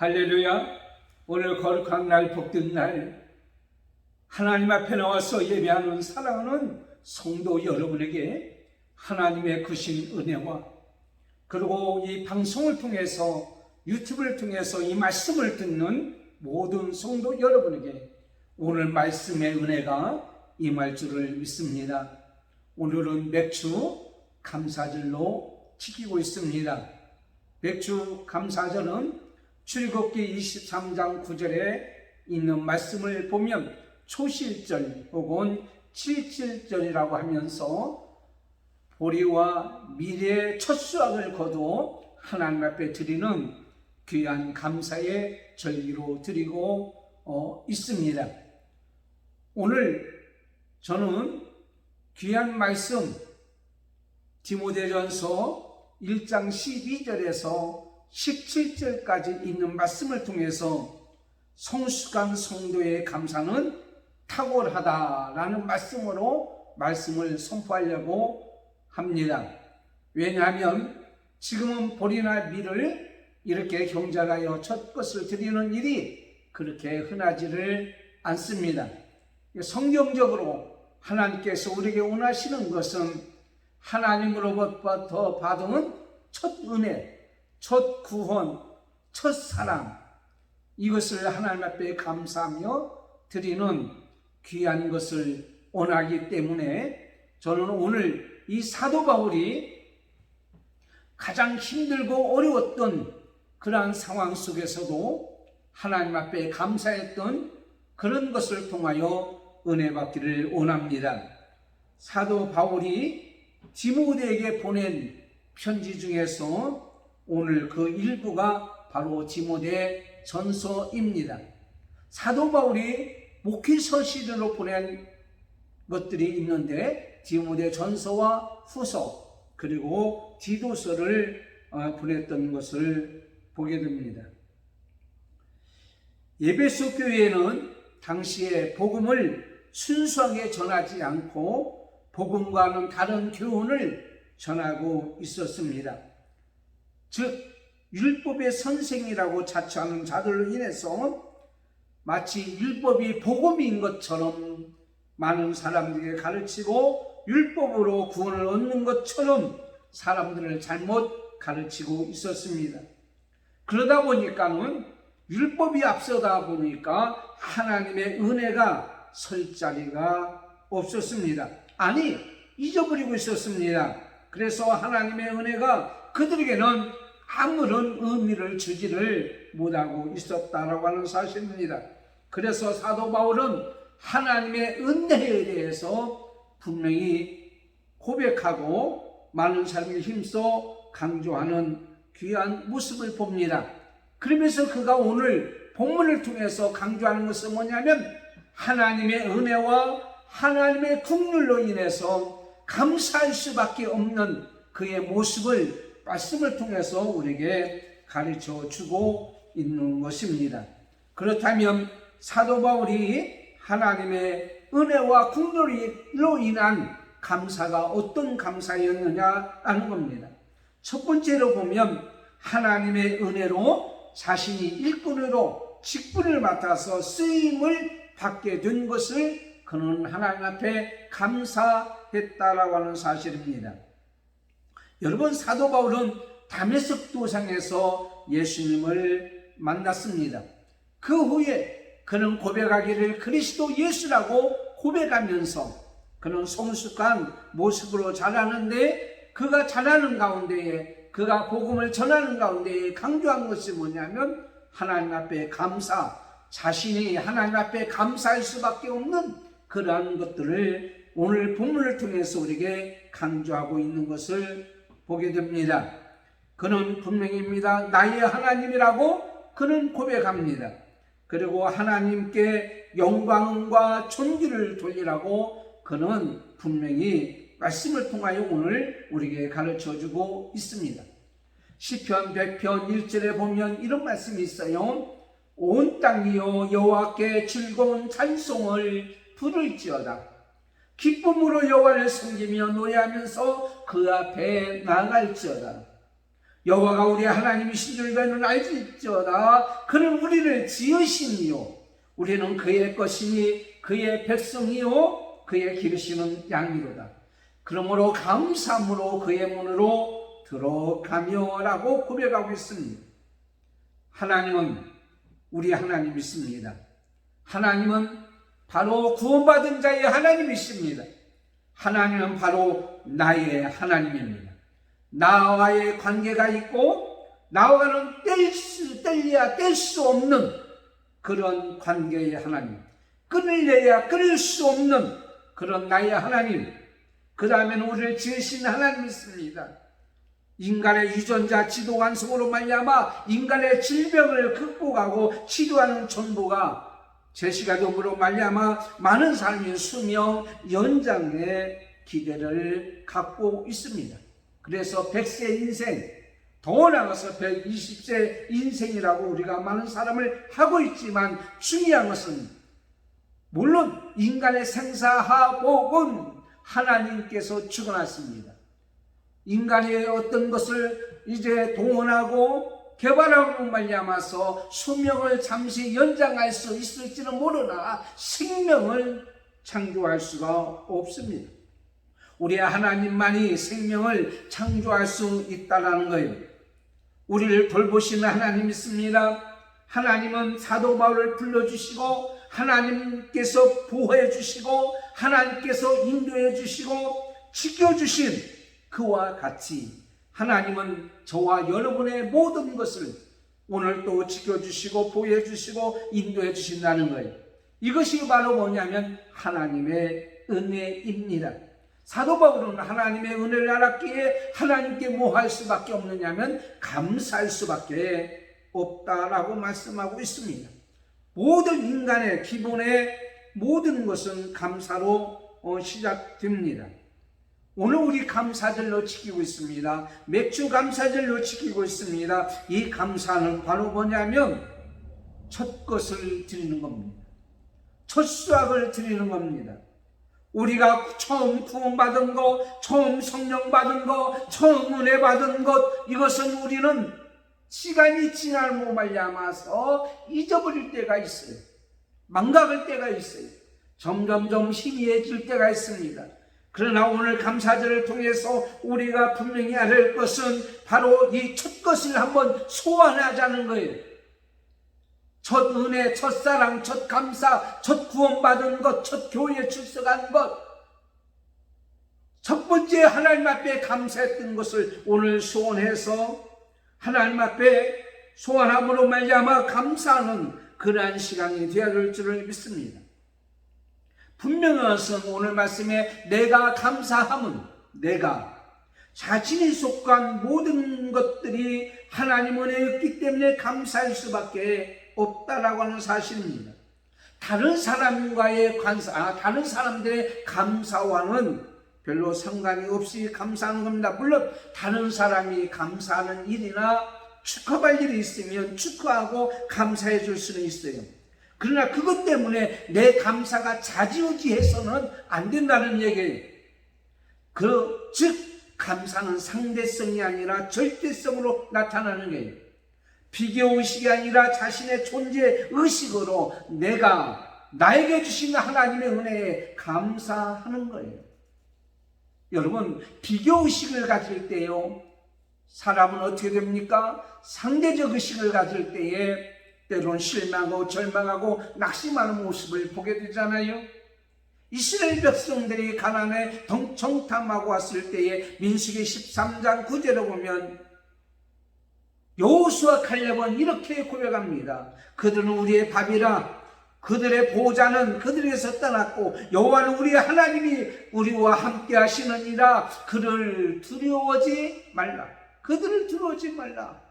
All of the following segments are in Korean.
할렐루야. 오늘 거룩한 날, 복된 날, 하나님 앞에 나와서 예배하는 사랑하는 성도 여러분에게 하나님의 크신 은혜와, 그리고 이 방송을 통해서, 유튜브를 통해서 이 말씀을 듣는 모든 성도 여러분에게 오늘 말씀의 은혜가 임할 줄을 믿습니다. 오늘은 맥주 감사절로 지키고 있습니다. 맥주 감사절은 출애굽기 23장 9절에 있는 말씀을 보면 초실절 혹은 칠칠절이라고 하면서 보리와 미래의 첫 수확을 거두어 하나님 앞에 드리는 귀한 감사의 절기로 드리고 있습니다. 오늘 저는 귀한 말씀 디모데전서 1장 12절에서 17절까지 있는 말씀을 통해서 성숙한 성도의 감사는 탁월하다라는 말씀으로 말씀을 선포하려고 합니다. 왜냐하면 지금은 보리나 밀을 이렇게 경작하여 첫 것을 드리는 일이 그렇게 흔하지를 않습니다. 성경적으로 하나님께서 우리에게 원하시는 것은 하나님으로부터 받은 첫 은혜, 첫 구원, 첫 사랑, 이것을 하나님 앞에 감사하며 드리는 귀한 것을 원하기 때문에 저는 오늘 이 사도 바울이 가장 힘들고 어려웠던 그러한 상황 속에서도 하나님 앞에 감사했던 그런 것을 통하여 은혜 받기를 원합니다. 사도 바울이 디모데에게 보낸 편지 중에서 오늘 그 일부가 바로 디모데 전서입니다. 사도 바울이 목회서신으로 보낸 것들이 있는데 디모데 전서와 후서 그리고 디도서를 보냈던 것을 보게 됩니다. 에베소 교회는 당시에 복음을 순수하게 전하지 않고 복음과는 다른 교훈을 전하고 있었습니다. 즉 율법의 선생이라고 자처하는 자들로 인해서 마치 율법이 복음인 것처럼 많은 사람들에게 가르치고 율법으로 구원을 얻는 것처럼 사람들을 잘못 가르치고 있었습니다. 그러다 보니까는 율법이 앞서다 보니까 하나님의 은혜가 설 자리가 없었습니다. 아니, 잊어버리고 있었습니다. 그래서 하나님의 은혜가 그들에게는 아무런 의미를 주지를 못하고 있었다라고 하는 사실입니다. 그래서 사도 바울은 하나님의 은혜에 대해서 분명히 고백하고 많은 사람이 힘써 강조하는 귀한 모습을 봅니다. 그러면서 그가 오늘 본문을 통해서 강조하는 것은 뭐냐면 하나님의 은혜와 하나님의 긍휼로 인해서 감사할 수밖에 없는 그의 모습을 말씀을 통해서 우리에게 가르쳐 주고 있는 것입니다. 그렇다면 사도 바울이 하나님의 은혜와 긍휼로 인한 감사가 어떤 감사였느냐 하는 겁니다. 첫 번째로 보면 하나님의 은혜로 자신이 일꾼으로 직분을 맡아서 쓰임을 받게 된 것을 그는 하나님 앞에 감사했다라고 하는 사실입니다. 여러분, 사도 바울은 다메섹 도상에서 예수님을 만났습니다. 그 후에 그는 고백하기를 그리스도 예수라고 고백하면서 그는 성숙한 모습으로 자라는데 그가 자라는 가운데에 그가 복음을 전하는 가운데에 강조한 것이 뭐냐면 하나님 앞에 감사, 자신이 하나님 앞에 감사할 수밖에 없는 그러한 것들을 오늘 본문을 통해서 우리에게 강조하고 있는 것을 보게 됩니다. 그는 분명입니다. 나의 하나님이라고 그는 고백합니다. 그리고 하나님께 영광과 존귀를 돌리라고 그는 분명히 말씀을 통하여 오늘 우리에게 가르쳐주고 있습니다. 시편 100편 1절에 보면 이런 말씀이 있어요. 온 땅이여 여호와께 즐거운 찬송을 부를지어다. 기쁨으로 여호와를 섬기며 노래하면서 그 앞에 나아갈지어다. 여호와가 우리 하나님이신 줄 너희는 알지어다. 그는 우리를 지으시니요 우리는 그의 것이니 그의 백성이요 그의 기르시는 양이로다. 그러므로 감사함으로 그의 문으로 들어가며라고 고백하고 있습니다. 하나님은 우리 하나님이십니다. 하나님은 바로 구원받은 자의 하나님이십니다. 하나님은 바로 나의 하나님입니다. 나와의 관계가 있고 나와는 뗄래야 뗄 수 없는 그런 관계의 하나님, 끊으려야 끊을 수 없는 그런 나의 하나님, 그 다음에는 우리를 지으신 하나님이 있습니다. 인간의 유전자 지도 완성으로 말미암아 인간의 질병을 극복하고 치료하는 전부가 제시가 됨으로 말미암아 많은 사람이 수명 연장의 기대를 갖고 있습니다. 그래서 100세 인생, 더 나아가서 120세 인생이라고 우리가 많은 사람을 하고 있지만 중요한 것은 물론 인간의 생사하복은 하나님께서 주관하십니다. 인간의 어떤 것을 이제 동원하고 개발하고 말미암아서 수명을 잠시 연장할 수 있을지는 모르나 생명을 창조할 수가 없습니다. 우리 하나님만이 생명을 창조할 수 있다는 거예요. 우리를 돌보시는 하나님이 있습니다. 하나님은 사도 바울을 불러주시고 하나님께서 보호해 주시고 하나님께서 인도해 주시고 지켜주신 그와 같이 하나님은 저와 여러분의 모든 것을 오늘 또 지켜주시고 보호해 주시고 인도해 주신다는 거예요. 이것이 바로 뭐냐면 하나님의 은혜입니다. 사도 바울은 하나님의 은혜를 알았기에 하나님께 뭐 할 수밖에 없느냐면 감사할 수밖에 없다라고 말씀하고 있습니다. 모든 인간의 기본의 모든 것은 감사로 시작됩니다. 오늘 우리 감사절로 지키고 있습니다. 맥주 감사절로 지키고 있습니다. 이 감사는 바로 뭐냐면 첫 것을 드리는 겁니다. 첫 수확을 드리는 겁니다. 우리가 처음 구원받은 것, 처음 성령 받은 것, 처음 은혜 받은 것, 이것은 우리는 시간이 지나고 말미암아서 잊어버릴 때가 있어요. 망각할 때가 있어요. 점점점 희미해질 때가 있습니다. 그러나 오늘 감사절을 통해서 우리가 분명히 알을 것은 바로 이 첫 것을 한번 소환하자는 거예요. 첫 은혜, 첫 사랑, 첫 감사, 첫 구원받은 것, 첫 교회에 출석한 것, 첫 번째 하나님 앞에 감사했던 것을 오늘 소원해서 하나님 앞에 소원함으로 말미암아 감사하는 그러한 시간이 되어야 될 줄을 믿습니다. 분명한 것은 오늘 말씀에 내가 감사함은 내가 자신이 속한 모든 것들이 하나님 은혜였기 때문에 감사할 수밖에 없다라고 하는 사실입니다. 다른 사람과의 다른 사람들의 감사와는 별로 상관이 없이 감사하는 겁니다. 물론 다른 사람이 감사하는 일이나 축하할 일이 있으면 축하하고 감사해 줄 수는 있어요. 그러나 그것 때문에 내 감사가 좌지우지해서는 안 된다는 얘기예요. 즉 감사는 상대성이 아니라 절대성으로 나타나는 거예요. 비교의식이 아니라 자신의 존재의식으로 내가 나에게 주신 하나님의 은혜에 감사하는 거예요. 여러분, 비교의식을 가질 때요, 사람은 어떻게 됩니까? 상대적 의식을 가질 때에 때로는 실망하고 절망하고 낙심하는 모습을 보게 되잖아요. 이스라엘 백성들이 가나안에 정탐하고 왔을 때에 민수기 13장 9절에 보면 여호수아 칼렙은 이렇게 고백합니다. 그들은 우리의 밥이라 그들의 보호자는 그들에게서 떠났고 여호와는 우리의 하나님이 우리와 함께 하시느니라. 그를 두려워하지 말라. 그들을 두려워하지 말라.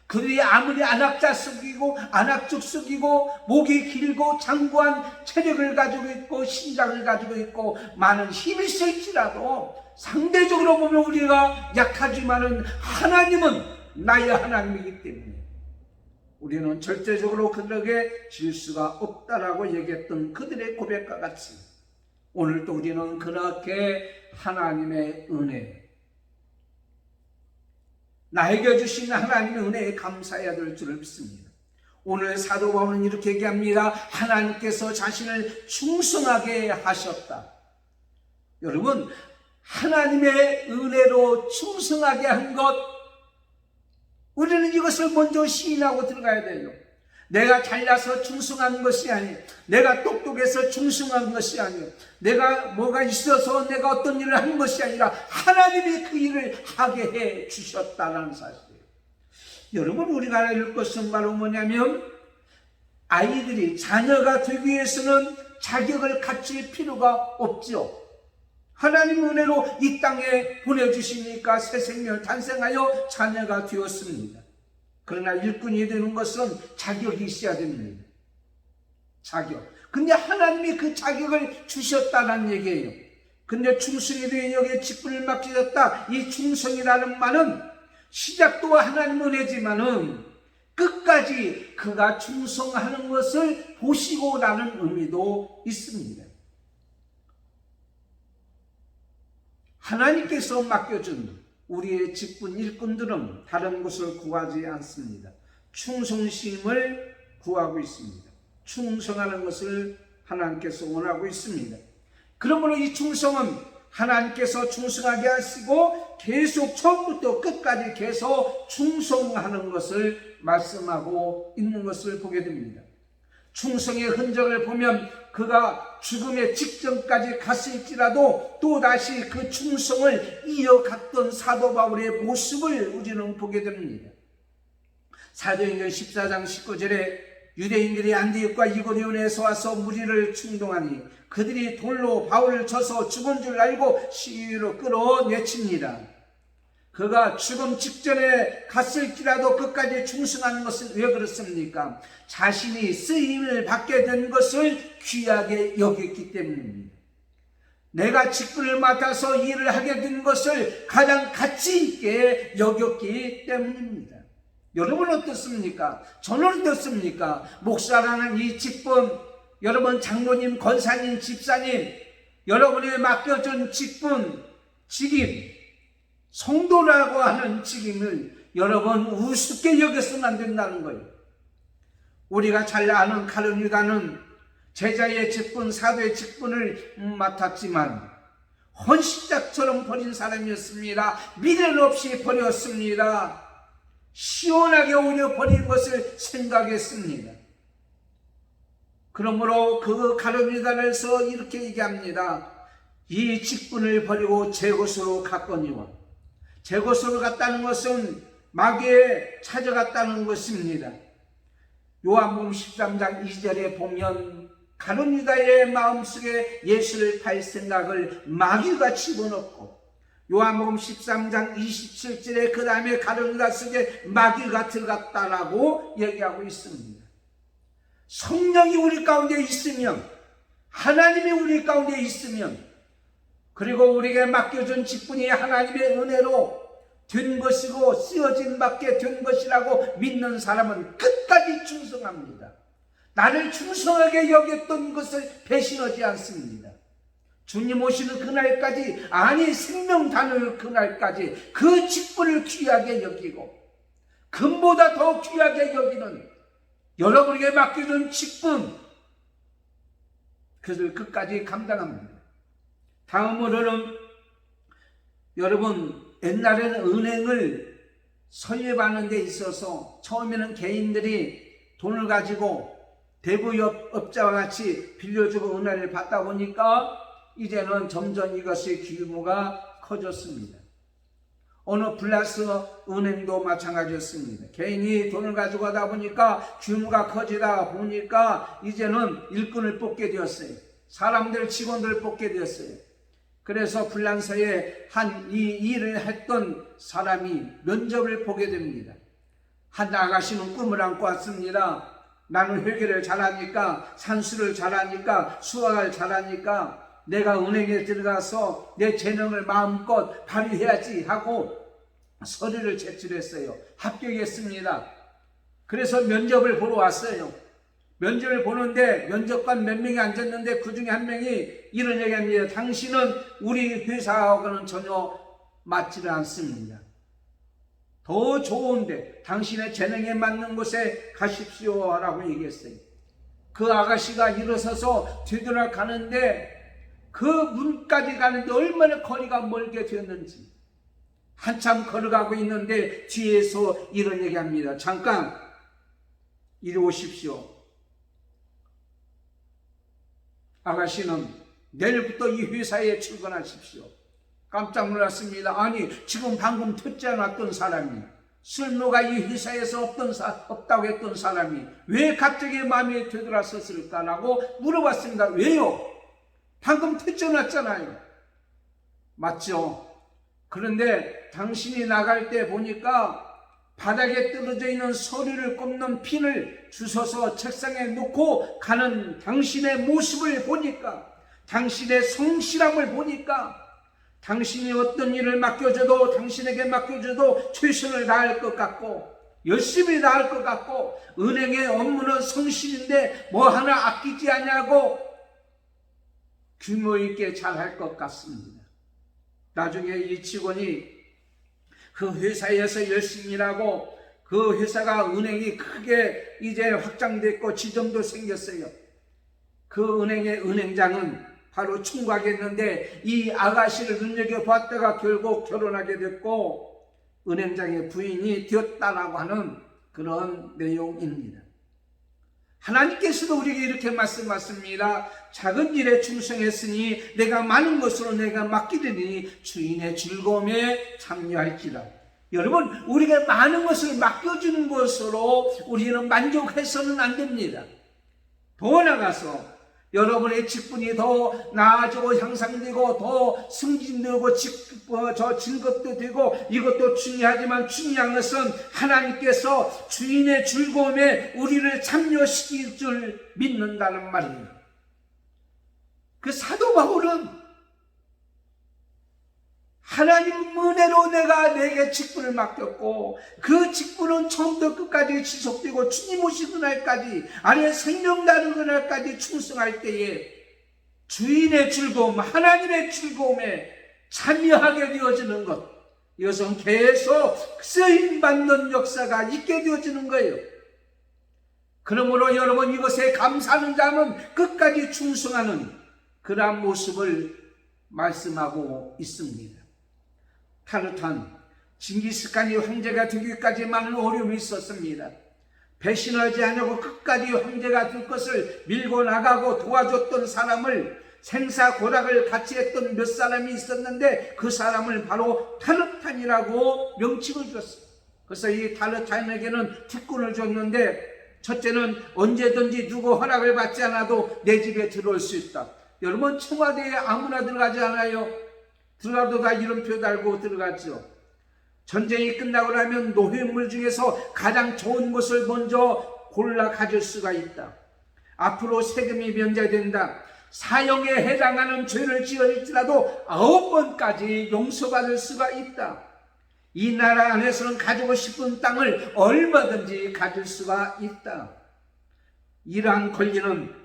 그들이 아무리 안악자숙이고 안악죽숙이고 목이 길고 장구한 체력을 가지고 있고 신장을 가지고 있고 많은 힘이 있을지라도 상대적으로 보면 우리가 약하지만은 하나님은 나의 하나님이기 때문에 우리는 절대적으로 그들에게 질 수가 없다라고 얘기했던 그들의 고백과 같이 오늘도 우리는 그렇게 하나님의 은혜, 나에게 주신 하나님의 은혜에 감사해야 될 줄을 믿습니다. 오늘 사도 바울은 이렇게 얘기합니다. 하나님께서 자신을 충성하게 하셨다. 여러분, 하나님의 은혜로 충성하게 한 것, 우리는 이것을 먼저 시인하고 들어가야 돼요. 내가 잘나서 충성한 것이 아니에요. 내가 똑똑해서 충성한 것이 아니에요. 내가 뭐가 있어서 내가 어떤 일을 한 것이 아니라 하나님이 그 일을 하게 해 주셨다는 사실이에요. 여러분, 우리가 알아야 할 것은 바로 뭐냐면, 아이들이 자녀가 되기 위해서는 자격을 갖출 필요가 없죠. 하나님 은혜로 이 땅에 보내주시니까 새 생명을 탄생하여 자녀가 되었습니다. 그러나 일꾼이 되는 것은 자격이 있어야 됩니다. 자격. 근데 하나님이 그 자격을 주셨다는 얘기예요. 근데 충성이 되어 여기에 직분을 맡기셨다. 이 충성이라는 말은 시작도 하나님 은혜지만은 끝까지 그가 충성하는 것을 보시고라는 의미도 있습니다. 하나님께서 맡겨준 우리의 직분 일꾼들은 다른 것을 구하지 않습니다. 충성심을 구하고 있습니다. 충성하는 것을 하나님께서 원하고 있습니다. 그러므로 이 충성은 하나님께서 충성하게 하시고 계속 처음부터 끝까지 계속 충성하는 것을 말씀하고 있는 것을 보게 됩니다. 충성의 흔적을 보면 그가 죽음의 직전까지 갔을지라도 또다시 그 충성을 이어갔던 사도 바울의 모습을 우리는 보게 됩니다. 사도행전 14장 19절에 유대인들이 안디옥과 이고니온에서 와서 무리를 충동하니 그들이 돌로 바울을 쳐서 죽은 줄 알고 시위로 끌어내칩니다. 그가 죽음 직전에 갔을지라도 끝까지 충성하는 것은 왜 그렇습니까? 자신이 쓰임을 받게 된 것을 귀하게 여겼기 때문입니다. 내가 직분을 맡아서 일을 하게 된 것을 가장 가치 있게 여겼기 때문입니다. 여러분 어떻습니까? 저는 어떻습니까? 목사라는 이 직분, 여러분 장로님, 권사님, 집사님, 여러분이 맡겨준 직분, 직임, 성도라고 하는 직임을 여러분 우습게 여겼으면 안 된다는 거예요. 우리가 잘 아는 가룟 유다는 제자의 직분, 사도의 직분을 맡았지만 헌신자처럼 버린 사람이었습니다. 미련 없이 버렸습니다. 시원하게 오히려 버린 것을 생각했습니다. 그러므로 그 가룟 유다에서 이렇게 얘기합니다. 이 직분을 버리고 제 곳으로 갔거니와, 제 곳으로 갔다는 것은 마귀에 찾아갔다는 것입니다. 요한복음 13장 2절에 보면 가룟 유다의 마음속에 예수를 팔 생각을 마귀가 집어넣고, 요한복음 13장 27절에 그 다음에 가룟 유다 속에 마귀가 들어갔다라고 얘기하고 있습니다. 성령이 우리 가운데 있으면, 하나님이 우리 가운데 있으면, 그리고 우리에게 맡겨준 직분이 하나님의 은혜로 된 것이고 쓰여진 밖에 된 것이라고 믿는 사람은 끝까지 충성합니다. 나를 충성하게 여겼던 것을 배신하지 않습니다. 주님 오시는 그날까지, 아니 생명 다는 그날까지 그 직분을 귀하게 여기고 금보다 더 귀하게 여기는 여러분에게 맡겨준 직분, 그것을 끝까지 감당합니다. 다음으로는 여러분, 옛날에는 은행을 설립하는 데 있어서 처음에는 개인들이 돈을 가지고 대부업자와 같이 빌려주고 은혜를 받다 보니까 이제는 점점 이것의 규모가 커졌습니다. 어느 플러스 은행도 마찬가지였습니다. 개인이 돈을 가지고 하다 보니까 규모가 커지다 보니까 이제는 일꾼을 뽑게 되었어요. 사람들, 직원들을 뽑게 되었어요. 그래서 불란서에 이 일을 했던 사람이 면접을 보게 됩니다. 한 아가씨는 꿈을 안고 왔습니다. 나는 회계를 잘하니까, 산수를 잘하니까, 수학을 잘하니까 내가 은행에 들어가서 내 재능을 마음껏 발휘해야지 하고 서류를 제출했어요. 합격했습니다. 그래서 면접을 보러 왔어요. 면접을 보는데 면접관 몇 명이 앉았는데 그 중에 한 명이 이런 얘기합니다. 당신은 우리 회사하고는 전혀 맞지를 않습니다. 더 좋은데 당신의 재능에 맞는 곳에 가십시오 라고 얘기했어요. 그 아가씨가 일어서서 되돌아가는데 그 문까지 가는데 얼마나 거리가 멀게 되었는지, 한참 걸어가고 있는데 뒤에서 이런 얘기합니다. 잠깐 이리 오십시오. 아가씨는 내일부터 이 회사에 출근하십시오. 깜짝 놀랐습니다. 아니, 지금 방금 듣지 않았던 사람이, 쓸모가 이 회사에서 없다고 했던 사람이 왜 갑자기 마음에 되돌아섰을까라고 물어봤습니다. 왜요? 방금 퇴짜났잖아요. 맞죠? 그런데 당신이 나갈 때 보니까 바닥에 떨어져 있는 서류를 꼽는 핀을 주워서 책상에 놓고 가는 당신의 모습을 보니까, 당신의 성실함을 보니까, 당신이 어떤 일을 맡겨줘도, 당신에게 맡겨줘도 최선을 다할 것 같고 열심히 다할 것 같고, 은행의 업무는 성실인데 뭐 하나 아끼지 않냐고 규모 있게 잘할 것 같습니다. 나중에 이 직원이 그 회사에서 열심히 일하고 그 회사가 은행이 크게 이제 확장됐고 지점도 생겼어요. 그 은행의 은행장은 바로 총각이었는데 이 아가씨를 눈여겨봤다가 결국 결혼하게 됐고 은행장의 부인이 되었다라고 하는 그런 내용입니다. 하나님께서도 우리에게 이렇게 말씀하십니다. 작은 일에 충성했으니 내가 많은 것으로 내가 맡기리니 주인의 즐거움에 참여할지라. 여러분, 우리가 많은 것을 맡겨주는 것으로 우리는 만족해서는 안 됩니다. 더 나아가서 여러분의 직분이 더 나아지고 향상되고 더 승진되고 진급도 되고 이것도 중요하지만 중요한 것은 하나님께서 주인의 즐거움에 우리를 참여시킬 줄 믿는다는 말이에요. 그 사도 바울은 하나님 은혜로 내게 직분을 맡겼고 그 직분은 처음부터 끝까지 지속되고 주님 오시는 날까지, 아니 생명 다는 그날까지 충성할 때에 주인의 즐거움, 하나님의 즐거움에 참여하게 되어지는 것, 이것은 계속 쓰임받는 역사가 있게 되어지는 거예요. 그러므로 여러분, 이것에 감사하는 자는 끝까지 충성하는 그러한 모습을 말씀하고 있습니다. 타르탄, 징기스칸이 황제가 되기까지 많은 어려움이 있었습니다. 배신하지 않고 끝까지 황제가 될 것을 밀고 나가고 도와줬던 사람을, 생사고락을 같이 했던 몇 사람이 있었는데 그 사람을 바로 타르탄이라고 명칭을 줬어요. 그래서 이 타르탄에게는 특권을 줬는데, 첫째는 언제든지 누구 허락을 받지 않아도 내 집에 들어올 수 있다. 여러분, 청와대에 아무나 들어가지 않아요. 들어가도 다 이름표 달고 들어갔죠. 전쟁이 끝나고 나면 노획물 중에서 가장 좋은 것을 먼저 골라 가질 수가 있다. 앞으로 세금이 면제된다. 사형에 해당하는 죄를 지을지라도 9번까지 용서받을 수가 있다. 이 나라 안에서는 가지고 싶은 땅을 얼마든지 가질 수가 있다. 이러한 권리는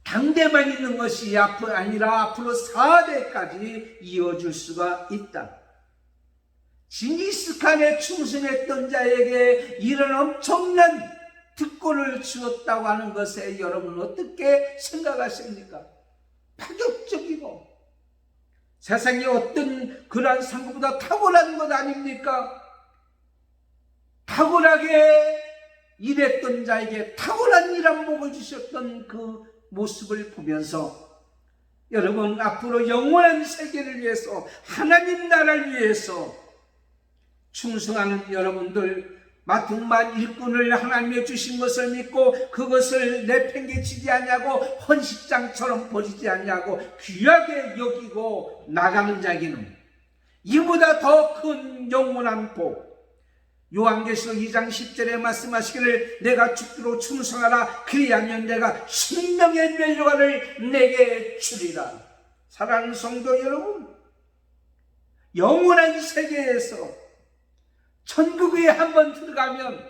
당대만 있는 것이 아니라 앞으로 4대까지 이어질 수가 있다. 징기스칸에 충성했던 자에게 이런 엄청난 특권을 주었다고 하는 것에 여러분 어떻게 생각하십니까? 파격적이고 세상에 어떤 그러한 상급보다 탁월한 것 아닙니까? 탁월하게 일했던 자에게 탁월한 일한복을 주셨던 그 모습을 보면서 여러분, 앞으로 영원한 세계를 위해서, 하나님 나라를 위해서 충성하는 여러분들, 맡은 일꾼을 하나님이 주신 것을 믿고 그것을 내팽개치지 않냐고 헌식장처럼 버리지 않냐고 귀하게 여기고 나가는 자에게는 이보다 더 큰 영원한 복, 요한계시록 2장 10절에 말씀하시기를 내가 죽도록 충성하라. 그리하면 내가 생명의 멸류관을 내게 주리라. 사랑하는 성도 여러분, 영원한 세계에서 천국에 한번 들어가면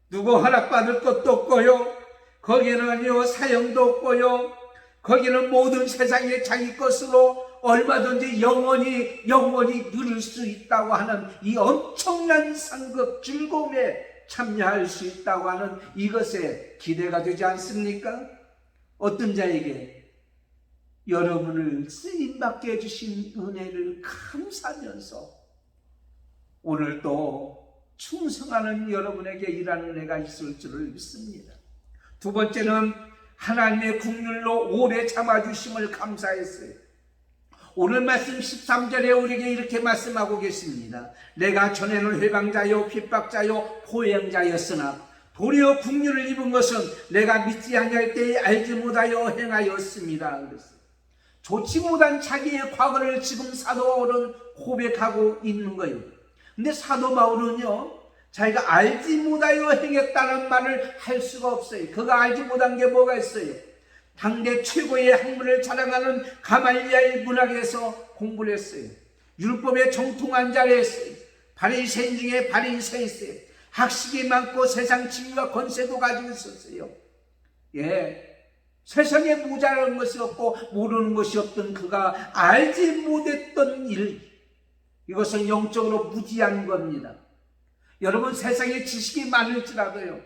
누구 허락받을 것도 없고요, 거기는 사형도 없고요, 거기는 모든 세상에 자기 것으로 얼마든지 영원히 누릴 수 있다고 하는 이 엄청난 상급 즐거움에 참여할 수 있다고 하는 이것에 기대가 되지 않습니까? 어떤 자에게 여러분을 쓰임받게 해주신 은혜를 감사하면서 오늘도 충성하는 여러분에게 이런 은혜가 있을 줄을 믿습니다. 두 번째는 하나님의 국률로 오래 참아주심을 감사했어요. 오늘 말씀 13절에 우리에게 이렇게 말씀하고 계십니다. 내가 전에는 회방자요 핍박자요 포행자였으나 도리어 국률을 입은 것은 내가 믿지 아니할 때에 알지 못하여 행하였습니다. 그랬어요. 좋지 못한 자기의 과거를 지금 사도 바울은 고백하고 있는 거예요. 근데 사도 바울은요, 자기가 알지 못하여 행했다는 말을 할 수가 없어요. 그가 알지 못한 게 뭐가 있어요? 당대 최고의 학문을 자랑하는 가말리엘 문학에서 공부를 했어요. 율법에 정통한 자였어요. 바리새인 중에 바리새였어요. 학식이 많고 세상 지위와 권세도 가지고 있었어요. 세상에 모자란 것이 없고 모르는 것이 없던 그가 알지 못했던 일, 이것은 영적으로 무지한 겁니다. 여러분, 세상에 지식이 많을지라도요,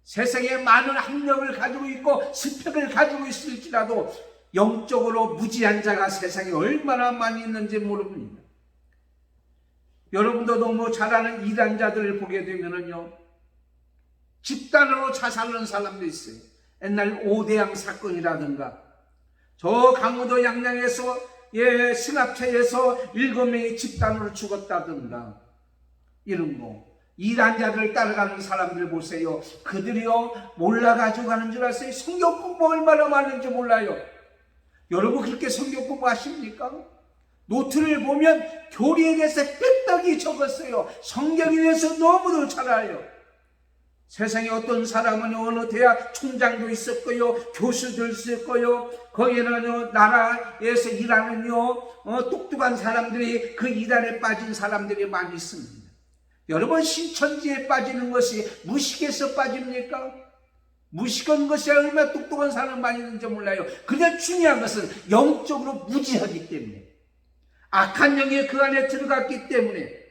세상에 많은 학력을 가지고 있고 스펙을 가지고 있을지라도 영적으로 무지한 자가 세상에 얼마나 많이 있는지 모릅니다. 여러분도 너무 잘 아는 이단자들을 보게 되면은요, 집단으로 자살하는 사람도 있어요. 옛날 오대양 사건이라든가, 저 강원도 양양에서 승합차에서 7명이 집단으로 죽었다든가, 이런 거. 이단자들을 따라가는 사람들 보세요. 그들이요, 몰라가지고 가는 줄 아세요? 성경 공부 얼마나 많은지 몰라요. 여러분, 그렇게 성경 공부 하십니까? 노트를 보면 교리에 대해서 빽빽이 적었어요. 성경에 대해서 너무도 잘 알아요. 세상에 어떤 사람은 어느 대학 총장도 있었고요, 교수도 있었고요, 거기에는 나라에서 일하는 똑똑한 사람들이, 그 이단에 빠진 사람들이 많이 있습니다. 여러분, 신천지에 빠지는 것이 무식에서 빠집니까? 무식한 것이 얼마나 똑똑한 사람 많이 있는지 몰라요. 그냥 중요한 것은 영적으로 무지하기 때문에, 악한 영이 그 안에 들어갔기 때문에.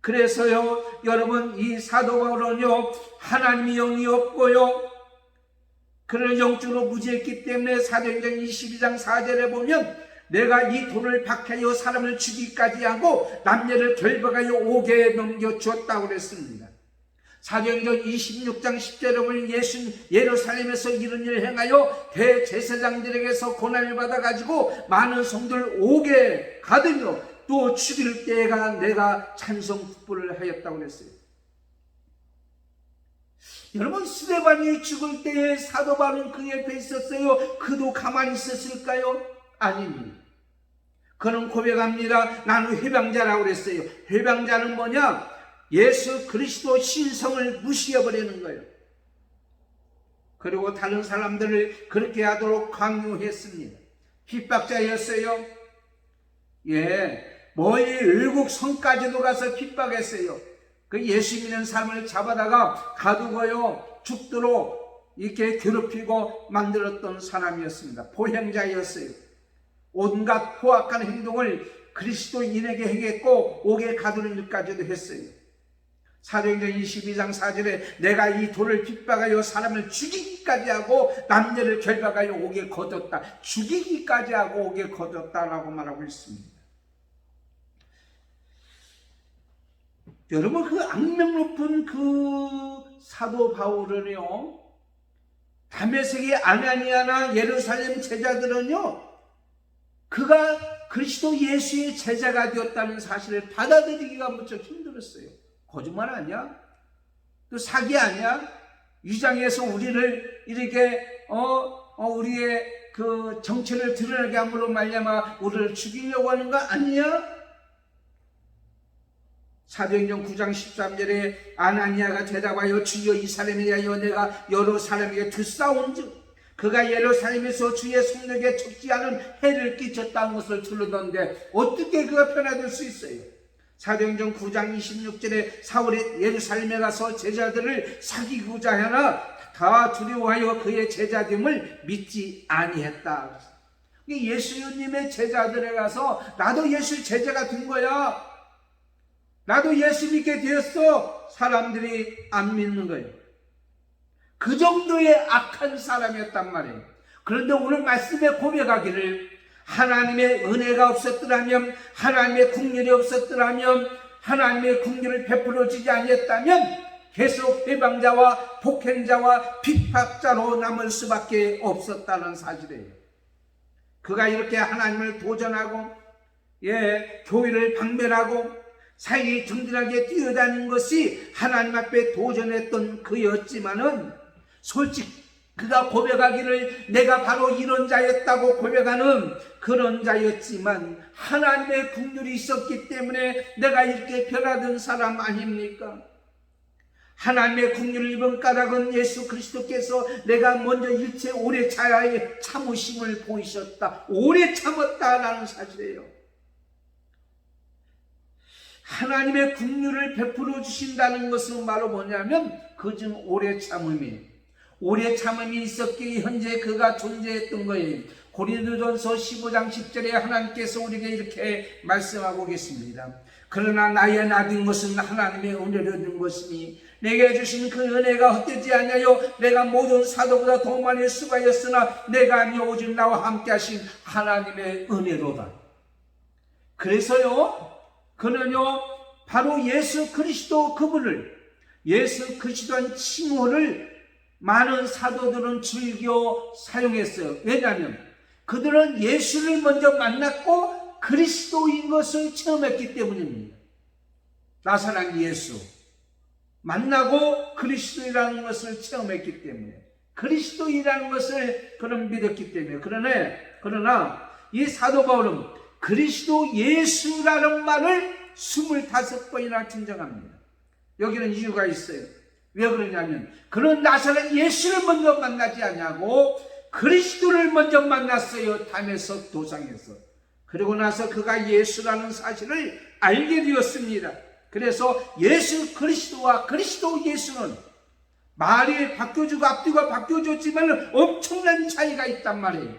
그래서요, 여러분, 이 사도 바울은요, 하나님의 영이 없고요, 그를 영적으로 무지했기 때문에 사도행전 22장 4절에 보면 내가 이 돌을 박하여 사람을 죽이기까지 하고 남녀를 결박하여 옥에 넘겨주었다고 그랬습니다. 사도행전 26장 10절에 보면 예수는 예루살렘에서 이런 일을 행하여 대제사장들에게서 고난을 받아가지고 많은 성도를 옥에 가두며 또 죽일 때가 내가 찬송 국보를 하였다고 그랬어요. 여러분, 스데반이 죽을 때에 사도 바울은 그 옆에 있었어요. 그도 가만히 있었을까요? 아닙니다. 그는 고백합니다. 나는 회방자라고 그랬어요. 회방자는 뭐냐? 예수 그리스도 신성을 무시해버리는 거예요. 그리고 다른 사람들을 그렇게 하도록 강요했습니다. 핍박자였어요. 멀리 외국 성까지도 가서 핍박했어요. 그 예수 믿는 사람을 잡아다가 가두고요, 죽도록 이렇게 괴롭히고 만들었던 사람이었습니다. 포행자였어요. 온갖 포악한 행동을 그리스도인에게 행했고 옥에 가두는 일까지도 했어요. 사도행전 22장 4절에 내가 이 돌을 핍박하여 사람을 죽이기까지 하고 남녀를 결박하여 옥에 거뒀다. 죽이기까지 하고 옥에 거뒀다라고 말하고 있습니다. 여러분, 그 악명 높은 그 사도 바울은요, 다메섹의 아나니아나 예루살렘 제자들은요, 그가 그리스도 예수의 제자가 되었다는 사실을 받아들이기가 무척 힘들었어요. 거짓말 아니야? 또 사기 아니야? 위장해서 우리를 이렇게 우리의 그 정체를 드러나게 함으로 말미암아 우리를 죽이려고 하는 거 아니야? 사도행전 9장 13절에 아나니아가 대답하여 주여 이 사람에 대하여 내가 여러 사람에게 두싸운즉 그가 예루살렘에서 주의 성령에 적지 않은 해를 끼쳤다는 것을 들으던데 어떻게 그가 편화될 수 있어요? 사도행전 9장 26절에 사울이 예루살렘에 가서 제자들을 사귀고자 하나 다 두려워하여 그의 제자됨을 믿지 아니했다. 예수님의 제자들에 가서 나도 예수 제자가 된 거야, 나도 예수 믿게 되었어. 사람들이 안 믿는 거예요. 그 정도의 악한 사람이었단 말이에요. 그런데 오늘 말씀에 고백하기를 하나님의 은혜가 없었더라면, 하나님의 긍휼이 없었더라면, 하나님의 긍휼을 베풀어 주지 아니했다면 계속 해방자와 폭행자와 핍박자로 남을 수밖에 없었다는 사실이에요. 그가 이렇게 하나님을 도전하고 교회를 방면하고 사이 정진하게 뛰어다닌 것이 하나님 앞에 도전했던 그였지만은, 솔직히 그가 고백하기를 내가 바로 이런 자였다고 고백하는 그런 자였지만 하나님의 긍휼이 있었기 때문에 내가 이렇게 변화된 사람 아닙니까? 하나님의 긍휼을 입은 까닭은 예수 그리스도께서 내가 먼저 일체 오래 자야의 참으심을 보이셨다, 오래 참았다라는 사실이에요. 하나님의 긍휼을 베풀어 주신다는 것은 바로 뭐냐면 그중 오래 참음이에요. 오래 참음이 있었기에 현재 그가 존재했던 거예요. 고린도전서 15장 10절에 하나님께서 우리에게 이렇게 말씀하고 계십니다. 그러나 나의 나된 것은 하나님의 은혜로 된 것이니 내게 주신 그 은혜가 헛되지 않냐요. 내가 모든 사도보다 더 많이 수고하였으나 내가 아니요 오직 나와 함께 하신 하나님의 은혜로다. 그래서요, 그는요 바로 예수 그리스도 그분을, 예수 그리스도한 칭호를 많은 사도들은 즐겨 사용했어요. 왜냐하면 그들은 예수를 먼저 만났고 그리스도인 것을 체험했기 때문입니다. 나사렛 예수 만나고 그리스도이라는 것을 체험했기 때문에, 그리스도이라는 것을 그는 믿었기 때문에. 그러나 이 사도 바울은 그리스도 예수라는 말을 25번이나 등장합니다. 여기는 이유가 있어요. 왜 그러냐면 그는 나사렛 예수를 먼저 만나지 않냐고 그리스도를 먼저 만났어요. 담에서 도상에서. 그리고 나서 그가 예수라는 사실을 알게 되었습니다. 그래서 예수 그리스도와 그리스도 예수는 말이 바뀌어지고 앞뒤가 바뀌어졌지만 엄청난 차이가 있단 말이에요.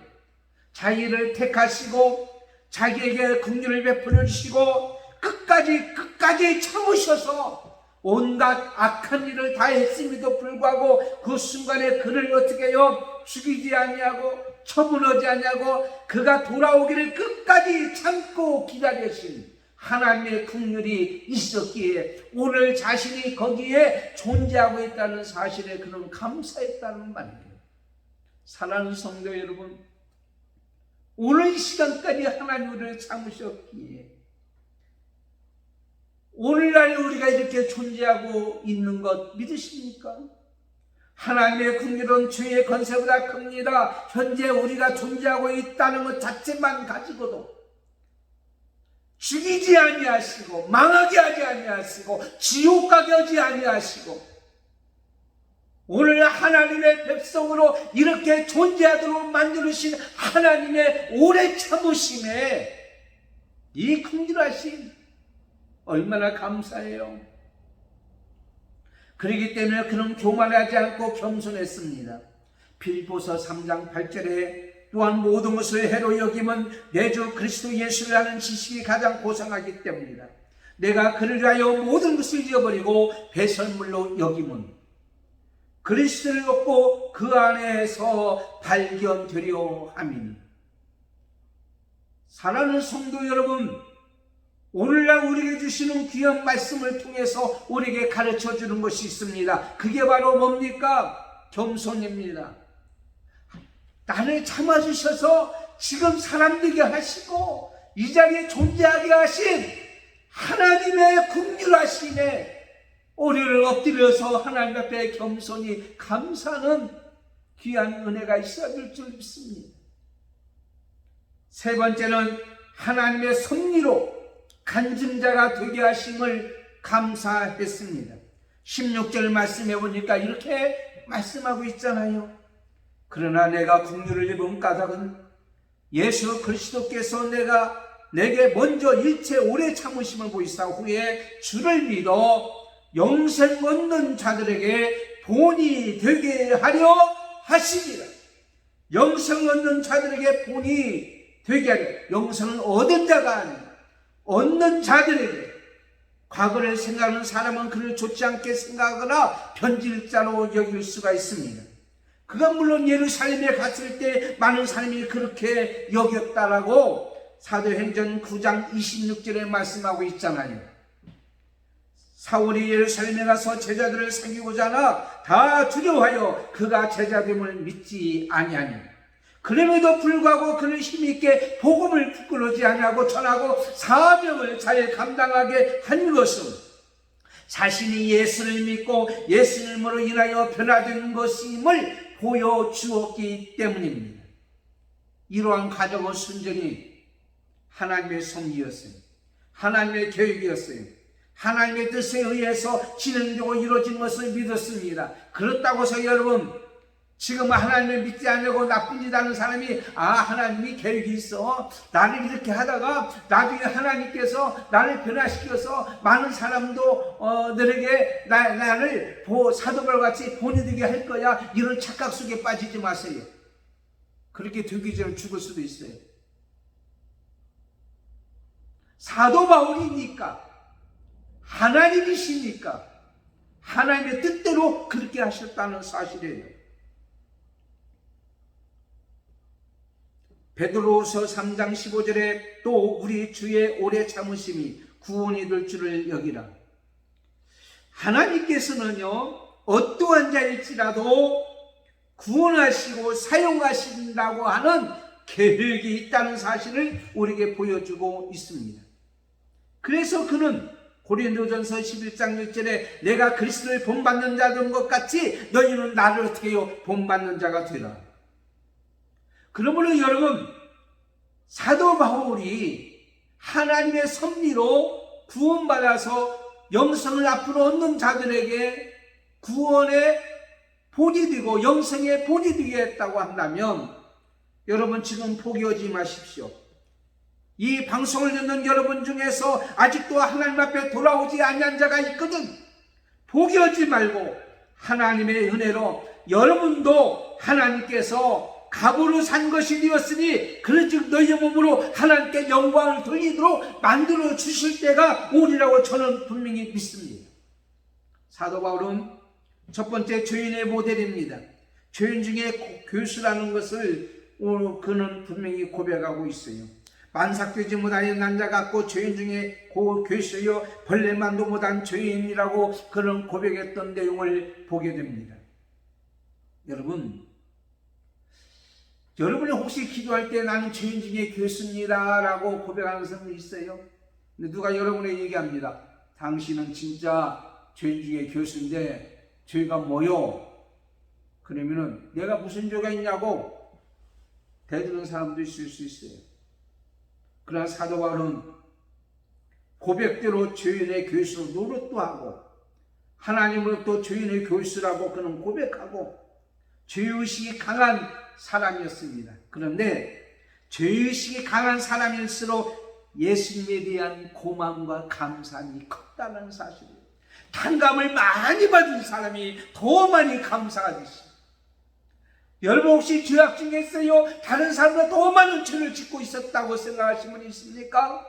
자기를 택하시고 자기에게 긍휼을 베풀어 주시고 끝까지 참으셔서 온갖 악한 일을 다 했음에도 불구하고 그 순간에 그를 어떻게 해요? 죽이지 아니하고 처분하지 아니하고 그가 돌아오기를 끝까지 참고 기다리신 하나님의 긍휼이 있었기에 오늘 자신이 거기에 존재하고 있다는 사실에 그는 감사했다는 말이에요. 사랑하는 성도 여러분, 오늘 이 시간까지 하나님 우리를 참으셨기에 오늘날 우리가 이렇게 존재하고 있는 것 믿으십니까? 하나님의 긍휼은 주의 권세보다 큽니다. 현재 우리가 존재하고 있다는 것 자체만 가지고도 죽이지 아니하시고 망하게 하지 아니하시고 지옥 가게 하지 아니하시고 오늘 하나님의 백성으로 이렇게 존재하도록 만드신 하나님의 오래 참으심에 이 긍휼하심 얼마나 감사해요. 그렇기 때문에 그는 교만하지 않고 겸손했습니다. 빌립보서 3장 8절에 또한 모든 것을 해로 여김은 내 주 그리스도 예수를 아는 지식이 가장 고상하기 때문이다. 내가 그를 위하여 모든 것을 잃어버리고 배설물로 여김은 그리스도를 얻고 그 안에서 발견되려 함이니. 사랑하는 성도 여러분, 오늘날 우리에게 주시는 귀한 말씀을 통해서 우리에게 가르쳐주는 것이 있습니다. 그게 바로 뭡니까? 겸손입니다. 나를 참아주셔서 지금 사람 되게 하시고 이 자리에 존재하게 하신 하나님의 긍휼하심에 우리를 엎드려서 하나님 앞에 겸손히 감사하는 귀한 은혜가 있어야 될 줄 믿습니다. 세 번째는 하나님의 섭리로 간증자가 되게 하심을 감사했습니다. 16절 말씀해 보니까 이렇게 말씀하고 있잖아요. 그러나 내가 긍휼을 입은 까닭은 예수 그리스도께서 내게 먼저 일체 오래 참으심을 보이사 후에 주를 믿어 영생 얻는 자들에게 본이 되게 하려 하시니라. 영생 얻는 자들에게 본이 되게 하려 영생을 얻은 자가 아니라 얻는 자들에게 과거를 생각하는 사람은 그를 좋지 않게 생각하거나 변질자로 여길 수가 있습니다. 그가 물론 예루살렘에 갔을 때 많은 사람이 그렇게 여겼다라고 사도행전 9장 26절에 말씀하고 있잖아요. 사울이 예루살렘에 가서 제자들을 사귀고자 하나 다 두려워하여 그가 제자됨을 믿지 아니하니 그럼에도 불구하고 그는 힘있게 복음을 부끄러지 아니하고 전하고 사명을 잘 감당하게 한 것은 자신이 예수를 믿고 예수님으로 인하여 변화된 것임을 보여주었기 때문입니다. 이러한 가정의 순전히 하나님의 섭리였어요. 하나님의 계획이었어요. 하나님의 뜻에 의해서 진행되고 이루어진 것을 믿었습니다. 그렇다고 해서 여러분 지금 하나님을 믿지 않으려고 나쁜 짓 하는 사람이 하나님이 계획이 있어 나를 이렇게 하다가 나중에 하나님께서 나를 변화시켜서 많은 사람들에게 나를 사도바울같이 본이되게 할 거야, 이런 착각 속에 빠지지 마세요. 그렇게 되기 전에 죽을 수도 있어요. 사도 바울이니까 하나님이시니까 하나님의 뜻대로 그렇게 하셨다는 사실이에요. 베드로후서 3장 15절에 또 우리 주의 오래 참으심이 구원이 될 줄을 여기라. 하나님께서는요 어떠한 자일지라도 구원하시고 사용하신다고 하는 계획이 있다는 사실을 우리에게 보여주고 있습니다. 그래서 그는 고린도전서 11장 6절에 내가 그리스도를 본받는 자 된 것 같이 너희는 나를 어떻게 해요? 본받는 자가 되라. 그러므로 여러분 사도 바울이 하나님의 섭리로 구원받아서 영생을 앞으로 얻는 자들에게 구원의 본이 되고 영생의 본이 되게 했다고 한다면 여러분 지금 포기하지 마십시오. 이 방송을 듣는 여러분 중에서 아직도 하나님 앞에 돌아오지 않은 자가 있거든. 포기하지 말고 하나님의 은혜로 여러분도 하나님께서 값으로 산 것이 되었으니 그런즉 너희의 몸으로 하나님께 영광을 돌리도록 만들어 주실 때가 오리라고 저는 분명히 믿습니다. 사도 바울은 첫 번째 죄인의 모델입니다. 죄인 중에 교수라는 것을 그는 분명히 고백하고 있어요. 만삭되지 못하는 남자 같고 죄인 중에 교수여 벌레만도 못한 죄인이라고 그런 고백했던 내용을 보게 됩니다. 여러분이 혹시 기도할 때 나는 죄인 중에 교수입니다 라고 고백하는 사람이 있어요? 근데 누가 여러분에게 얘기합니다. 당신은 진짜 죄인 중에 교수인데 죄가 뭐요? 그러면은 내가 무슨 죄가 있냐고 대드는 사람도 있을 수 있어요. 그러나 사도 바울은 고백대로 죄인의 교수 노릇도 하고 하나님으로부터 죄인의 교수라고 그는 고백하고 죄의식이 강한 사람이었습니다. 그런데 죄의식이 강한 사람일수록 예수님에 대한 고마움과 감사함이 컸다는 사실이에요. 탕감을 많이 받은 사람이 더 많이 감사하듯이 여러분 혹시 죄악 중에 있어요? 다른 사람보다 더 많은 죄를 짓고 있었다고 생각하시는 분이 있습니까?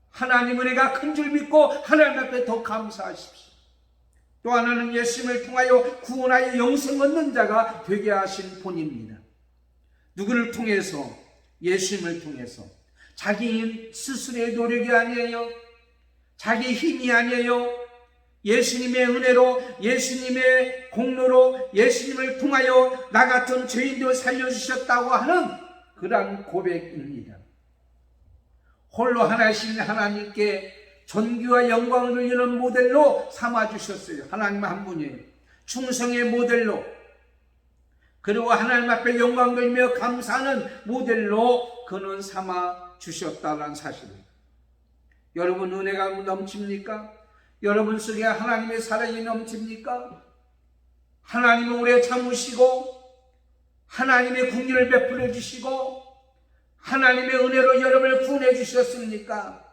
하나님 은혜가 큰 줄 믿고 하나님 앞에 더 감사하십시오. 또 하나는 예수님을 통하여 구원하여 영생 얻는 자가 되게 하신 본입니다. 누구를 통해서? 예수님을 통해서. 자기 스스로의 노력이 아니에요. 자기 힘이 아니에요. 예수님의 은혜로 예수님의 공로로 예수님을 통하여 나 같은 죄인도 살려주셨다고 하는 그러한 고백입니다. 홀로 하나이신 하나님께 존귀와 영광을 돌리는 모델로 삼아주셨어요. 하나님 한 분이에요. 충성의 모델로, 그리고 하나님 앞에 영광 돌리며 감사하는 모델로 그는 삼아주셨다는 사실입니다. 여러분 은혜가 넘칩니까? 여러분 속에 하나님의 사랑이 넘칩니까? 하나님은 오래 참으시고 하나님의 긍휼을 베풀어 주시고 하나님의 은혜로 여러분을 구원해 주셨습니까?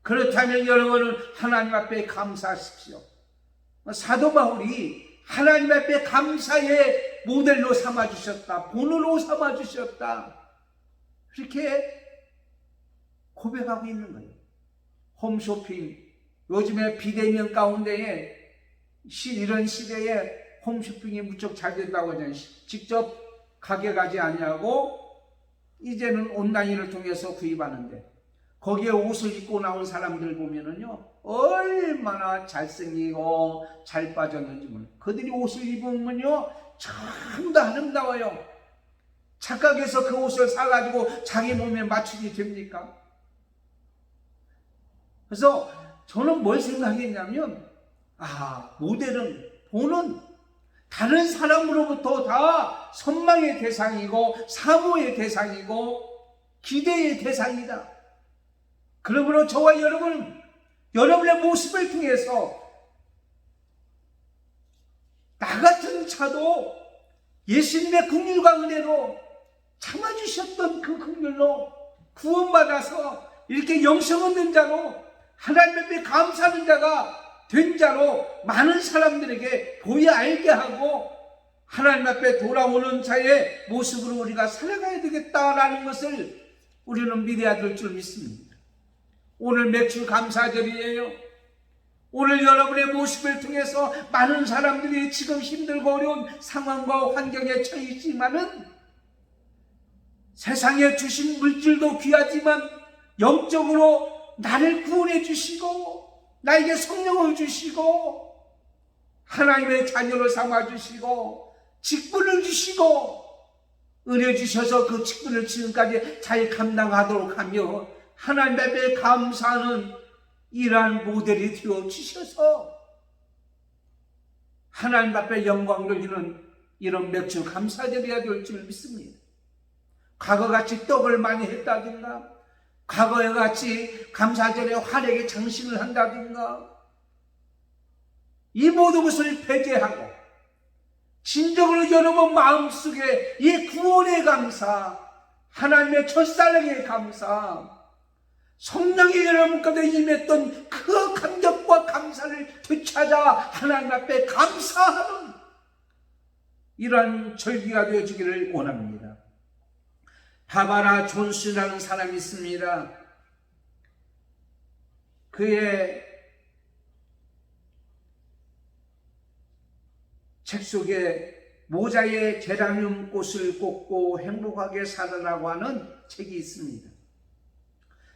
그렇다면 여러분은 하나님 앞에 감사하십시오. 사도 바울이 하나님 앞에 감사의 모델로 삼아주셨다. 본으로 삼아주셨다. 그렇게 고백하고 있는 거예요. 홈쇼핑, 요즘에 비대면 가운데에 이런 시대에 홈쇼핑이 무척 잘 된다고 하잖아요. 직접 가게 가지 아니하고 이제는 온라인을 통해서 구입하는데, 거기에 옷을 입고 나온 사람들 보면은요, 얼마나 잘생기고 잘 빠졌는지 몰라요. 그들이 옷을 입으면요, 참 더 아름다워요. 착각해서 그 옷을 사가지고 자기 몸에 맞추게 됩니까? 그래서 저는 뭘 생각했냐면, 모델은, 보는 다른 사람으로부터 다 선망의 대상이고 사모의 대상이고 기대의 대상이다. 그러므로 저와 여러분의 모습을 통해서 나 같은 자도 예수님의 긍휼과 은혜로 참아주셨던 그 긍휼로 구원받아서 이렇게 영생 얻는 자로 하나님 앞에 감사하는 자가 된 자로 많은 사람들에게 보여 알게 하고 하나님 앞에 돌아오는 자의 모습으로 우리가 살아가야 되겠다라는 것을 우리는 믿어야 될 줄 믿습니다. 오늘 매출 감사절이에요. 오늘 여러분의 모습을 통해서 많은 사람들이 지금 힘들고 어려운 상황과 환경에 처해 있지만은, 세상에 주신 물질도 귀하지만 영적으로 나를 구원해 주시고 나에게 성령을 주시고 하나님의 자녀를 삼아 주시고 직분을 주시고 은혜 주셔서 그 직분을 지금까지 잘 감당하도록 하며 하나님 앞에 감사하는 이러한 모델이 되어 주셔서 하나님 앞에 영광 돌리는 이런 매출 감사드려야 될 줄 믿습니다. 과거같이 떡을 많이 했다든가, 과거에 같이 감사절에 활약의 장신을 한다든가, 이 모든 것을 배제하고 진정으로 여러분 마음속에 이 구원의 감사, 하나님의 첫사랑의 감사, 성령이 여러분 가운데 임했던 그 감격과 감사를 되찾아 하나님 앞에 감사하는 이러한 절기가 되어지기를 원합니다. 바바라 존스라는 사람이 있습니다. 그의 책 속에 모자에 제라늄 꽃을 꽂고 행복하게 살아라고 하는 책이 있습니다.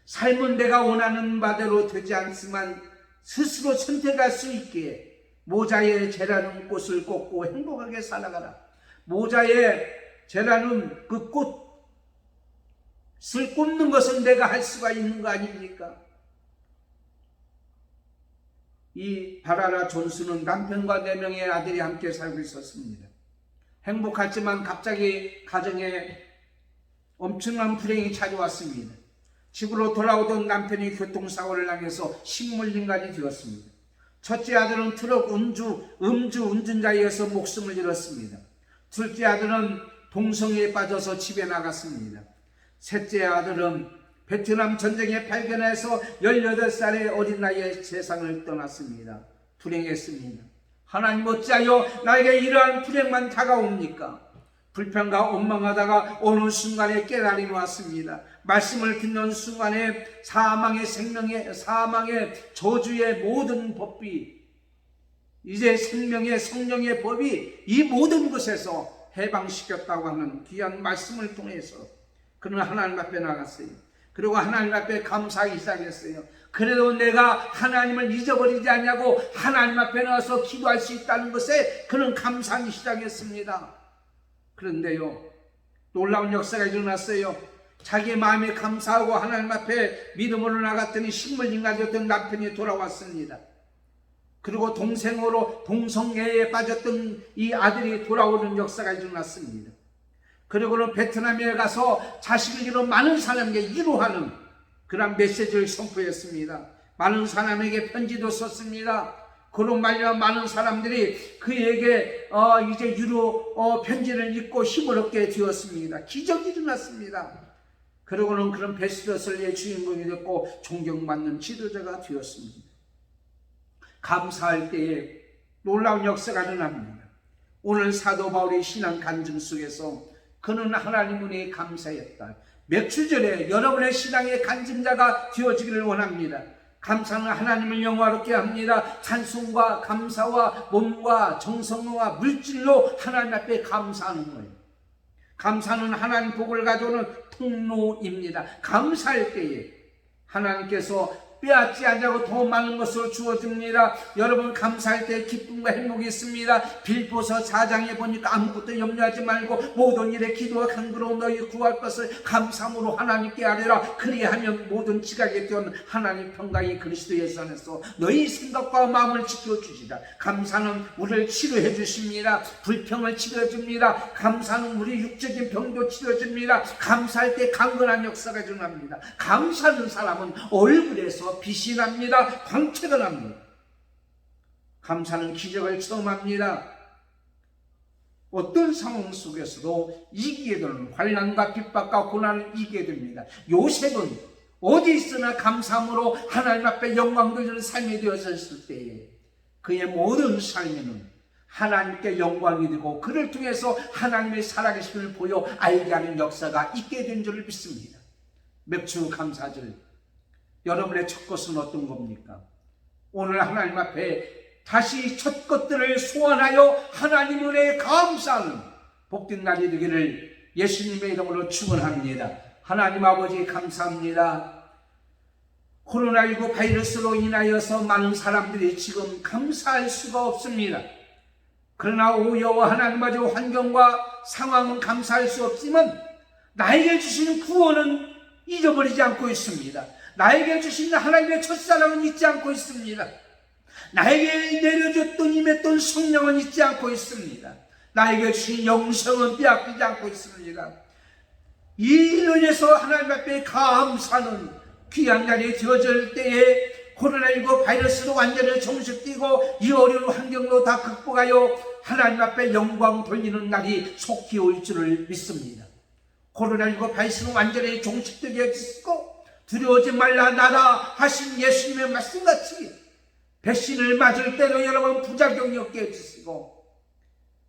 삶은 내가 원하는 바대로 되지 않지만 스스로 선택할 수 있기에 모자에 제라늄 꽃을 꽂고 행복하게 살아가라. 모자에 제라늄 그 꽃을 꽂는 것은 내가 할 수가 있는 거 아닙니까? 이 바라라 존스는 남편과 4명의 아들이 함께 살고 있었습니다. 행복했지만 갑자기 가정에 엄청난 불행이 찾아왔습니다. 집으로 돌아오던 남편이 교통사고를 당해서 식물인간이 되었습니다. 첫째 아들은 트럭 음주 운전자이어서 목숨을 잃었습니다. 둘째 아들은 동성애에 빠져서 집에 나갔습니다. 셋째 아들은 베트남 전쟁에 발견해서 18살의 어린 나이에 세상을 떠났습니다. 불행했습니다. 하나님 어찌하여 나에게 이러한 불행만 다가옵니까? 불평과 원망하다가 어느 순간에 깨달음이 왔습니다. 말씀을 듣는 순간에 사망의 저주의 모든 법이, 이제 생명의 성령의 법이 이 모든 것에서 해방시켰다고 하는 귀한 말씀을 통해서 그는 하나님 앞에 나갔어요. 그리고 하나님 앞에 감사하기 시작했어요. 그래도 내가 하나님을 잊어버리지 않냐고 하나님 앞에 나와서 기도할 수 있다는 것에 그는 감사하기 시작했습니다. 그런데요, 놀라운 역사가 일어났어요. 자기 마음에 감사하고 하나님 앞에 믿음으로 나갔더니 식물인간이었던 남편이 돌아왔습니다. 그리고 동성애에 빠졌던 이 아들이 돌아오는 역사가 일어났습니다. 그리고는 베트남에 가서 자식을 잃은 많은 사람에게 위로하는 그런 메시지를 선포했습니다. 많은 사람에게 편지도 썼습니다. 그로 말미암아 많은 사람들이 그에게 이제 위로 편지를 읽고 힘을 얻게 되었습니다. 기적이 일어났습니다. 그리고는 그런 베스트셀러의 주인공이 됐고 존경받는 지도자가 되었습니다. 감사할 때에 놀라운 역사가 일어납니다. 오늘 사도 바울의 신앙 간증 속에서 그는 하나님 은혜에 감사했다. 맥주절에 여러분의 신앙의 간증자가 되어지기를 원합니다. 감사는 하나님을 영화롭게 합니다. 찬송과 감사와 몸과 정성과 물질로 하나님 앞에 감사하는 거예요. 감사는 하나님 복을 가져오는 통로입니다. 감사할 때에 하나님께서 빼앗지 않자고 더 많은 것을 주어줍니다. 여러분 감사할 때 기쁨과 행복이 있습니다. 빌보서 4장에 보니까 아무것도 염려하지 말고 모든 일에 기도와 간구로 너희 구할 것을 감사함으로 하나님께 아뢰라. 그리하면 모든 지각에 뛰어는 하나님 평강이 그리스도 예수 안에서 너희 생각과 마음을 지켜주시라. 감사는 우리를 치료해 주십니다. 불평을 치료해줍니다. 감사는 우리 육적인 병도 치료해줍니다. 감사할 때 강건한 역사가 일어납니다. 감사하는 사람은 얼굴에서 빛이 납니다. 광채가 납니다. 감사는 기적을 체험합니다. 어떤 상황 속에서도 이기게 되는 환난과 핍박과 고난을 이기게 됩니다. 요셉은 어디 있으나 감사함으로 하나님 앞에 영광 돌리는 삶이 되어졌을 때에 그의 모든 삶에는 하나님께 영광이 되고 그를 통해서 하나님의 살아계심을 보여 알게 하는 역사가 있게 된 줄 믿습니다. 맥주 감사절, 여러분의 첫 것은 어떤 겁니까? 오늘 하나님 앞에 다시 첫 것들을 소환하여 하나님 은혜에 감사하는 복된 날이 되기를 예수님의 이름으로 축원합니다. 하나님 아버지 감사합니다. 코로나19 바이러스로 인하여서 많은 사람들이 지금 감사할 수가 없습니다. 그러나 오여와 하나님 아버지 환경과 상황은 감사할 수 없지만 나에게 주신 구원은 잊어버리지 않고 있습니다. 나에게 주신 하나님의 첫사랑은 잊지 않고 있습니다. 나에게 내려줬던 임했던 성령은 잊지 않고 있습니다. 나에게 주신 영성은 빼앗기지 않고 있습니다. 이 은혜에서 하나님 앞에 감사하는 귀한 날이 되어질 때에 코로나19 바이러스로 완전히 종식되고 이 어려운 환경도 다 극복하여 하나님 앞에 영광 돌리는 날이 속히 올 줄을 믿습니다. 코로나19 바이러스는 완전히 종식되게 해주시고 두려워하지 말라 나라 하신 예수님의 말씀같이 백신을 맞을 때도 여러분 부작용이 없게 해주시고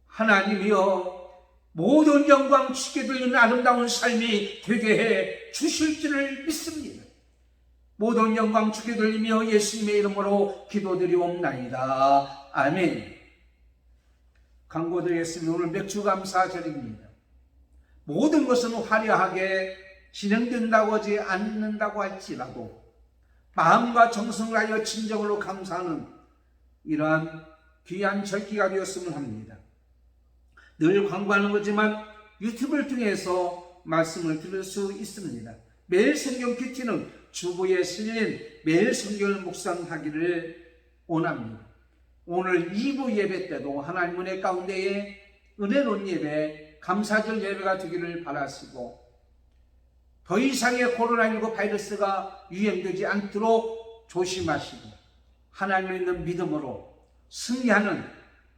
하나님이여 모든 영광 주게 되는 아름다운 삶이 되게 해 주실 줄을 믿습니다. 모든 영광 주게 돌리며 예수님의 이름으로 기도드리옵나이다. 아멘. 강구드리겠습니다. 오늘 맥주감사절입니다. 모든 것은 화려하게 진행된다고 하지 않는다고 할지라도 마음과 정성을 하여 진정으로 감사하는 이러한 귀한 절기가 되었으면 합니다. 늘 광고하는 거지만 유튜브를 통해서 말씀을 들을 수 있습니다. 매일 성경 큐티는 주보에 실린 매일 성경을 묵상하기를 원합니다. 오늘 2부 예배 때도 하나님 은혜 가운데에 은혜로운 예배, 감사절 예배가 되기를 바라시고 더 이상의 코로나19 바이러스가 유행되지 않도록 조심하시고 하나님 있는 믿음으로 승리하는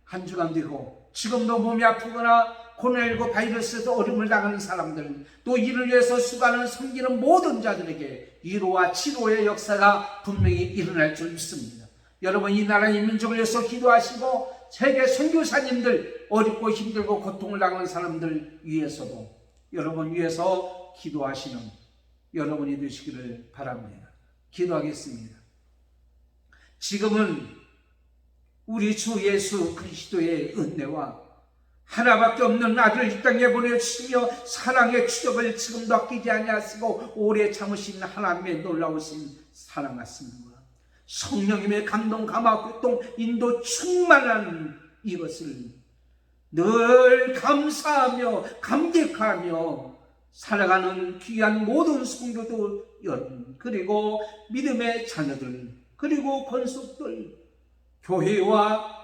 한 주간 되고 지금도 몸이 아프거나 코로나19 바이러스에서 어려움을 당하는 사람들 또 이를 위해서 수고하는 섬기는 모든 자들에게 위로와 치료의 역사가 분명히 일어날 줄 믿습니다. 여러분 이 나라 이 민족을 위해서 기도하시고 세계 선교사님들 어렵고 힘들고 고통을 당하는 사람들 위해서도 여러분 위해서 기도하시는 여러분이 되시기를 바랍니다. 기도하겠습니다. 지금은 우리 주 예수 그리스도의 은혜와 하나밖에 없는 아들을 이 땅에 보내주시며 사랑의 추적을 지금도 아끼지 아니하시고 오래 참으신 하나님의 놀라우신 사랑 같습니다. 성령님의 감동, 감화, 교통, 인도 충만한 이것을 늘 감사하며 감격하며 살아가는 귀한 모든 성도들 여러분 그리고 믿음의 자녀들 그리고 권속들 교회와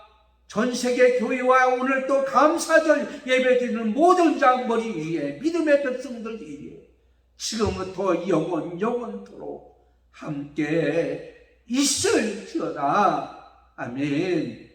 전세계 교회와 오늘 또 감사절 예배드리는 모든 자 머리 위에 믿음의 백성들 위에 지금부터 영원토록 함께 있을지어다. 아멘.